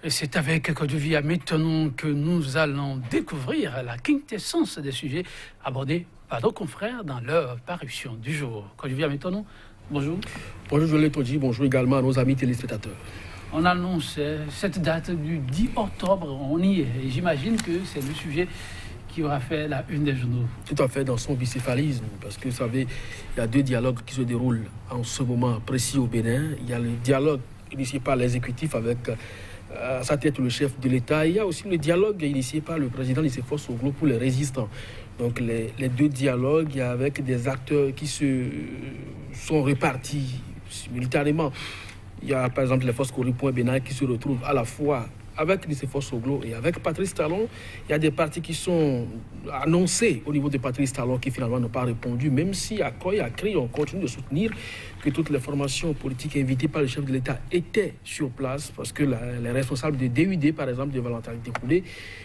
Et c'est avec Kodjouvia maintenant que nous allons découvrir la quintessence des sujets abordés par nos confrères dans leur parution du jour. Kodjouvia maintenant, bonjour. Bonjour Joël Tondji, bonjour également à nos amis téléspectateurs. On annonce cette date du 10 octobre, on y est. Et j'imagine que c'est le sujet qui aura fait la une des journaux. Tout à fait, dans son bicéphalisme, parce que vous savez, il y a deux dialogues qui se déroulent en ce moment précis au Bénin. Il y a le dialogue initié par l'exécutif avec à sa tête le chef de l'État. Il y a aussi le dialogue initié par le président Nicéphore Soglo pour les résistants. Donc les deux dialogues avec des acteurs qui se sont répartis simultanément. Il y a par exemple les forces Coripoint Bénin qui se retrouvent à la fois avec Nicéphore Soglo et avec Patrice Talon. Il y a des partis qui sont annoncés au niveau de Patrice Talon qui finalement n'ont pas répondu, même si à Koy, à CRI, on continue de soutenir que toutes les formations politiques invitées par le chef de l'État étaient sur place, parce que les responsables de DUD, par exemple, de Valentin Découlé,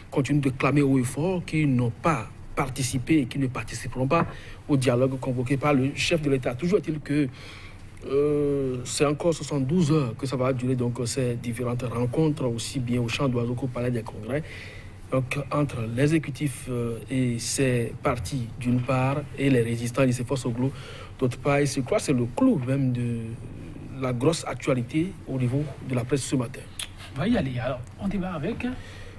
continuent de clamer haut et fort qu'ils n'ont pas participé et qu'ils ne participeront pas au dialogue convoqué par le chef de l'État. Toujours est-il que c'est encore 72 heures que ça va durer, donc ces différentes rencontres, aussi bien au Champ d'Oiseaux qu'au Palais des Congrès, donc entre l'exécutif et ses partis d'une part et les résistants Nicéphore Soglo d'autre part. Et je crois que c'est le clou même de la grosse actualité au niveau de la presse ce matin. On va y aller, alors on démarre avec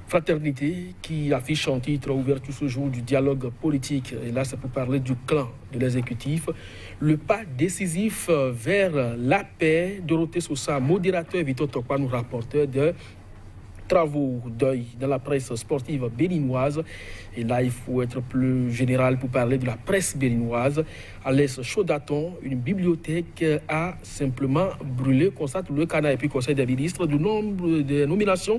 Fraternité qui affiche en titre ouverture ce jour du dialogue politique. Et là, c'est pour parler du clan de l'exécutif. Le pas décisif vers la paix. Dorothée Sousa, modérateur, Victor Tokpa, nous rapporteur de travaux d'œil dans la presse sportive béninoise. Et là, il faut être plus général pour parler de la presse béninoise. À l'Est Chaudaton, une bibliothèque a simplement brûlé, constate le Canada et puis Conseil des ministres, du nombre de nominations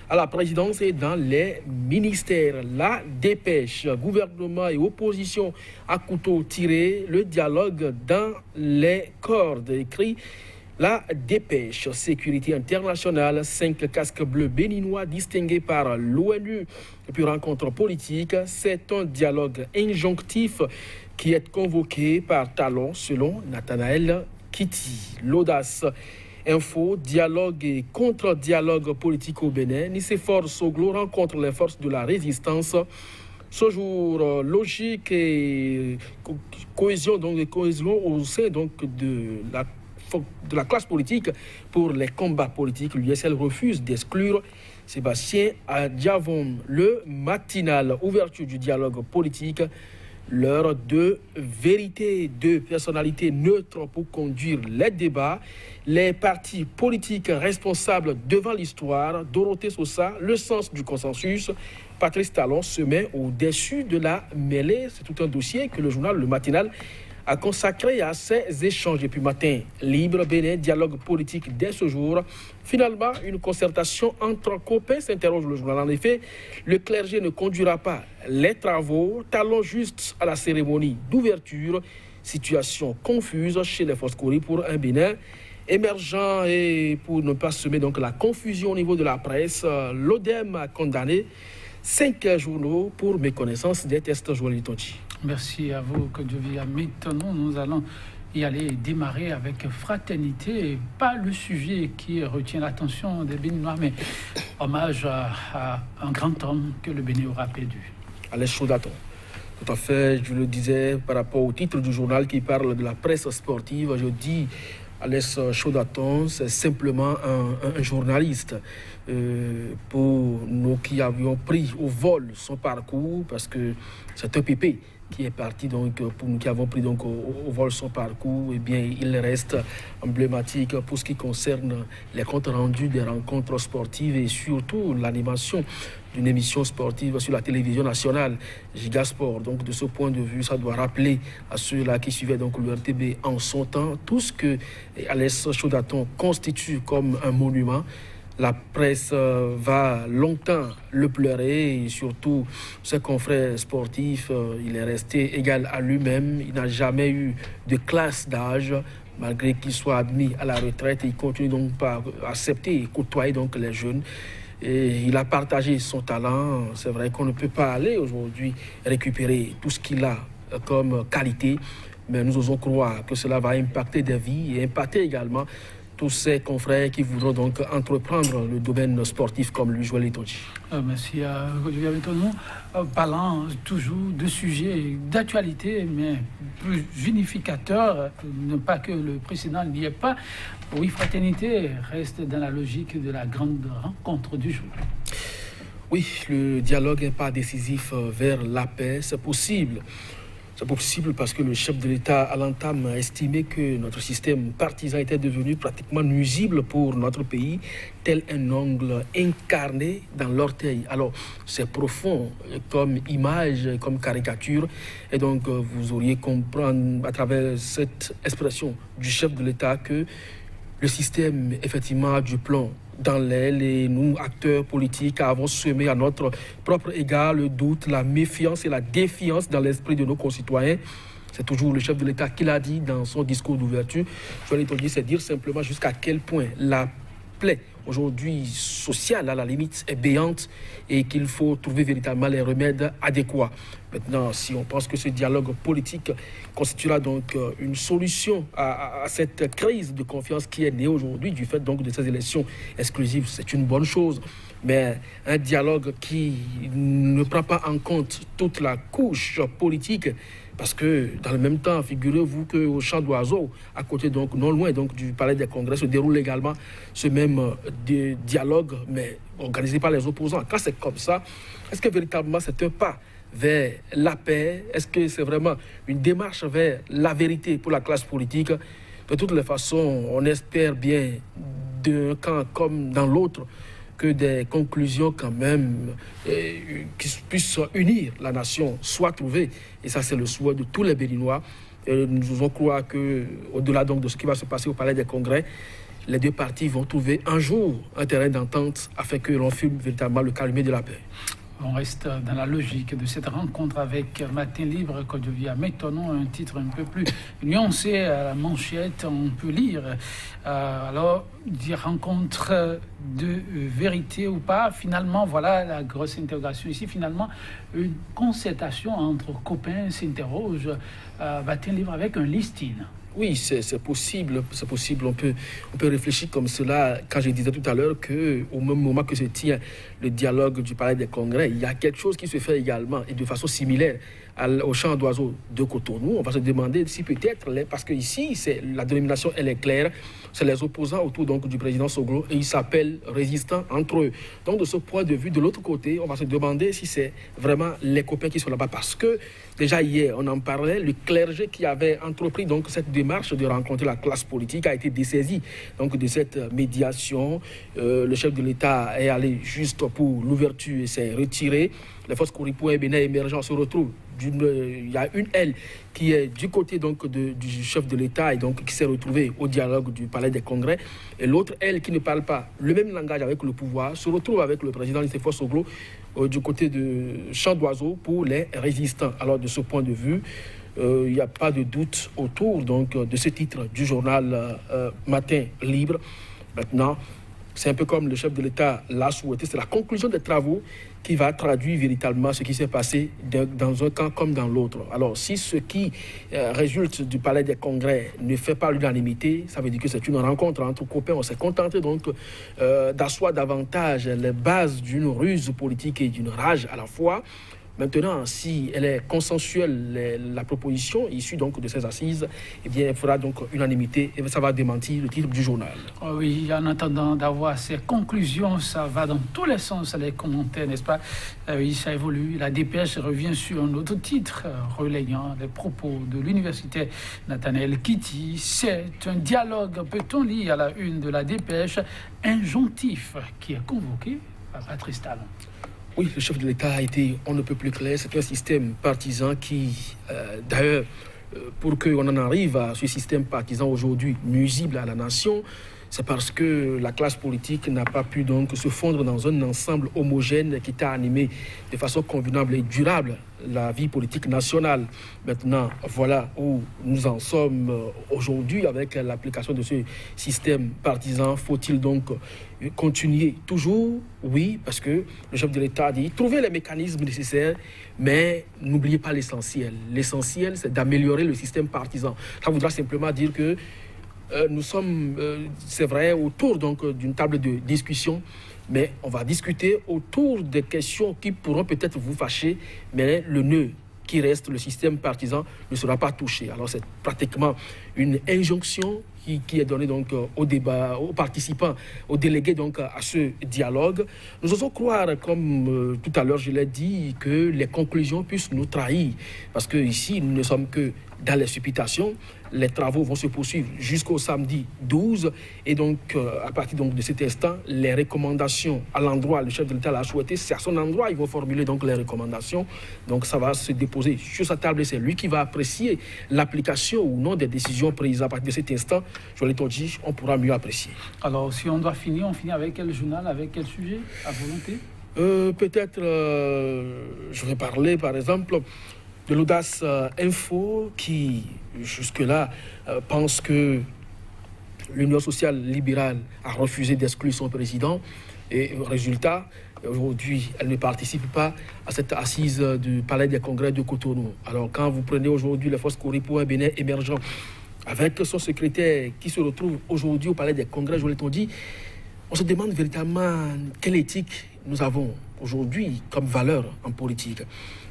à la présidence et dans les ministères. La dépêche, gouvernement et opposition à couteau tiré, le dialogue dans les cordes, écrit la dépêche. Sécurité internationale, 5 casques bleus béninois distingués par l'ONU. Et puis rencontre politique, c'est un dialogue injonctif qui est convoqué par Talon selon Nathanaël Kitty. L'audace. Info, dialogue et contre-dialogue politique au Bénin. Nicéphore Soglo rencontre les forces de la résistance. Ce jour, logique et cohésion, donc cohésion au sein donc de la classe politique pour les combats politiques. L'USL refuse d'exclure Sébastien Adjavon. Le matinal, ouverture du dialogue politique, l'heure de vérité, de personnalités neutres pour conduire les débats, les partis politiques responsables devant l'histoire, Dorothée Sousa, le sens du consensus. Patrice Talon se met au-dessus de la mêlée. C'est tout un dossier que le journal Le Matinal a consacré à ces échanges. Et puis matin, libre, Bénin, dialogue politique dès ce jour. Finalement, une concertation entre copains, s'interroge le journal. En effet, le clergé ne conduira pas les travaux. Talon juste à la cérémonie d'ouverture. Situation confuse chez les forces Cori pour un Bénin émergent. Et pour ne pas semer donc la confusion au niveau de la presse, l'ODEM a condamné 5 journaux pour méconnaissance des tests Joël Tondji. Merci à vous, Kodjouvia. Maintenant, nous allons y aller démarrer avec fraternité. Pas le sujet qui retient l'attention des Béninois, mais hommage à un grand homme que le Bénin aura perdu. Alès Chaudaton. Tout à fait, je le disais par rapport au titre du journal qui parle de la presse sportive. Je dis Alès Chaudaton, c'est simplement un journaliste. Pour nous qui avions pris au vol son parcours, parce que c'est un pépé qui est parti, donc pour nous qui avons pris donc au vol son parcours, eh bien il reste emblématique pour ce qui concerne les comptes rendus des rencontres sportives et surtout l'animation d'une émission sportive sur la télévision nationale Gigasport. Donc de ce point de vue, ça doit rappeler à ceux-là qui suivaient donc le RTB en son temps tout ce que Alès Chaudaton constitue comme un monument. La presse va longtemps le pleurer et surtout ses confrères sportifs, il est resté égal à lui-même. Il n'a jamais eu de classe d'âge, malgré qu'il soit admis à la retraite. Il continue donc par accepter et côtoyer donc les jeunes. Et il a partagé son talent. C'est vrai qu'on ne peut pas aller aujourd'hui récupérer tout ce qu'il a comme qualité, mais nous osons croire que cela va impacter des vies et impacter également tous ses confrères qui voudront donc entreprendre le domaine sportif comme lui, Joël Itonji. Merci Olivier Métonou. Parlant toujours de sujets d'actualité, mais plus unificateurs, ne pas que le précédent n'y est pas. Oui, Fraternité reste dans la logique de la grande rencontre du jour. Oui, le dialogue n'est pas décisif vers la paix, c'est possible. C'est possible parce que le chef de l'État, à l'entame, a estimé que notre système partisan était devenu pratiquement nuisible pour notre pays, tel un ongle incarné dans l'orteil. Alors, c'est profond comme image, comme caricature. Et donc, vous auriez comprendre à travers cette expression du chef de l'État que le système, effectivement, a du plomb dans l'aile et nous, acteurs politiques, avons semé à notre propre égard le doute, la méfiance et la défiance dans l'esprit de nos concitoyens. C'est toujours le chef de l'État qui l'a dit dans son discours d'ouverture. Je vais dire, c'est dire simplement jusqu'à quel point la plaie aujourd'hui sociale, à la limite, est béante et qu'il faut trouver véritablement les remèdes adéquats. Maintenant, si on pense que ce dialogue politique constituera donc une solution à cette crise de confiance qui est née aujourd'hui du fait donc de ces élections exclusives, c'est une bonne chose. Mais un dialogue qui ne prend pas en compte toute la couche politique, parce que dans le même temps, figurez-vous qu'au Champ d'Oiseau, à côté donc non loin donc du Palais des Congrès, se déroule également ce même dialogue, mais organisé par les opposants. Quand c'est comme ça, est-ce que véritablement c'est un pas vers la paix? Est-ce que c'est vraiment une démarche vers la vérité pour la classe politique? De toutes les façons, on espère bien d'un camp comme dans l'autre que des conclusions quand même qui puissent unir la nation soient trouvées. Et ça, c'est le souhait de tous les Béninois. Et nous osons croire qu'au-delà donc de ce qui va se passer au Palais des Congrès, les deux parties vont trouver un jour un terrain d'entente afin que l'on fume véritablement le calumet de la paix. On reste dans la logique de cette rencontre avec Matin Libre, Kodjovia Métonou, un titre un peu plus nuancé à la manchette, on peut lire. Alors, dire rencontre de vérité ou pas, finalement, voilà la grosse interrogation ici. Finalement, une concertation entre copains s'interroge. Matin Libre avec un listing. Oui, c'est possible, on peut réfléchir comme cela. Quand je disais tout à l'heure qu'au même moment que se tient le dialogue du Palais des Congrès, il y a quelque chose qui se fait également et de façon similaire au Champ d'Oiseau de Cotonou. On va se demander si peut-être, parce qu'ici, la dénomination, elle est claire, c'est les opposants autour donc, du président Soglo et ils s'appellent résistants entre eux. Donc de ce point de vue, de l'autre côté, on va se demander si c'est vraiment les copains qui sont là-bas. Parce que déjà hier, on en parlait, le clergé qui avait entrepris donc, cette démarche de rencontrer la classe politique a été dessaisi donc, de cette médiation. Le chef de l'État est allé juste pour l'ouverture et s'est retiré. Les forces Kouripo et Bénin émergents se retrouvent. Il y a une aile qui est du côté donc, du chef de l'État et donc qui s'est retrouvée au dialogue du Palais des Congrès. Et l'autre aile qui ne parle pas le même langage avec le pouvoir se retrouve avec le président Nicéphore Soglo du côté de Champ d'Oiseau pour les résistants. Alors de ce point de vue, il n'y a pas de doute autour donc, de ce titre du journal Matin Libre. Maintenant, c'est un peu comme le chef de l'État l'a souhaité. C'est la conclusion des travaux qui va traduire véritablement ce qui s'est passé dans un camp comme dans l'autre. Alors, si ce qui résulte du Palais des Congrès ne fait pas l'unanimité, ça veut dire que c'est une rencontre entre copains. On s'est contenté donc d'asseoir davantage les bases d'une ruse politique et d'une rage à la fois. Maintenant, si elle est consensuelle, la proposition issue donc de ces assises, eh bien, elle fera donc unanimité et ça va démentir le titre du journal. Oh oui, en attendant d'avoir ces conclusions, ça va dans tous les sens, les commentaires, n'est-ce pas? Oui, ça évolue. La dépêche revient sur un autre titre, relayant les propos de l'universitaire Nathanaël Kitty. C'est un dialogue, peut-on lire à la une de la dépêche, injonctif, qui est convoqué par Patrice Talon. Oui, le chef de l'État a été, on ne peut plus clair, c'est un système partisan qui, d'ailleurs, pour qu'on en arrive à ce système partisan aujourd'hui nuisible à la nation, c'est parce que la classe politique n'a pas pu donc se fondre dans un ensemble homogène qui t'a animé de façon convenable et durable la vie politique nationale. Maintenant, voilà où nous en sommes aujourd'hui avec l'application de ce système partisan. Faut-il donc continuer toujours? Oui, parce que le chef de l'État dit trouver les mécanismes nécessaires, mais n'oubliez pas l'essentiel. L'essentiel, c'est d'améliorer le système partisan. Ça voudra simplement dire que nous sommes, c'est vrai, autour donc d'une table de discussion, mais on va discuter autour des questions qui pourront peut-être vous fâcher, mais le nœud qui reste, le système partisan, ne sera pas touché. Alors c'est pratiquement une injonction qui est donnée donc au débat, aux participants, aux délégués donc à ce dialogue. Nous osons croire, comme tout à l'heure je l'ai dit, que les conclusions puissent nous trahir, parce que ici nous ne sommes que dans les supputations. Les travaux vont se poursuivre jusqu'au samedi 12 et donc à partir donc, de cet instant, les recommandations à l'endroit, le chef de l'État l'a souhaité, c'est à son endroit ils vont formuler donc les recommandations. Donc ça va se déposer sur sa table et c'est lui qui va apprécier l'application ou non des décisions prises. À partir de cet instant, je l'ai dit, on pourra mieux apprécier. Alors si on doit finir, on finit avec quel journal, avec quel sujet, à volonté? Peut-être, je vais parler par exemple de l'Audace Info qui, jusque-là, pense que l'Union sociale libérale a refusé d'exclure son président. Et résultat, aujourd'hui, elle ne participe pas à cette assise du Palais des Congrès de Cotonou. Alors, quand vous prenez aujourd'hui les forces Cori pour un Bénin émergent, avec son secrétaire qui se retrouve aujourd'hui au Palais des Congrès, je l'ai dit, on se demande véritablement quelle éthique nous avons aujourd'hui comme valeur en politique.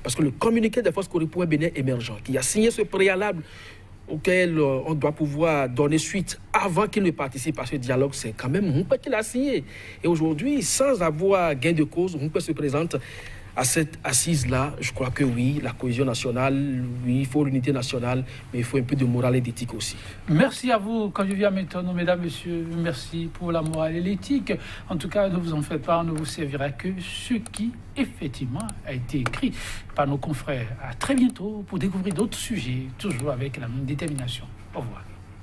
Parce que le communiqué des forces Cori pour un Bénin émergent, qui a signé ce préalable auquel on doit pouvoir donner suite avant qu'il ne participe à ce dialogue, c'est quand même Moumpé qui l'a signé. Et aujourd'hui, sans avoir gain de cause, Moumpé se présente à cette assise-là. Je crois que oui, la cohésion nationale, oui, il faut l'unité nationale, mais il faut un peu de morale et d'éthique aussi. Merci à vous, Kandjuvia Métono, mesdames, messieurs. Merci pour la morale et l'éthique. En tout cas, ne vous en faites pas, on ne vous servira que ce qui, effectivement, a été écrit par nos confrères. À très bientôt pour découvrir d'autres sujets, toujours avec la même détermination. Au revoir.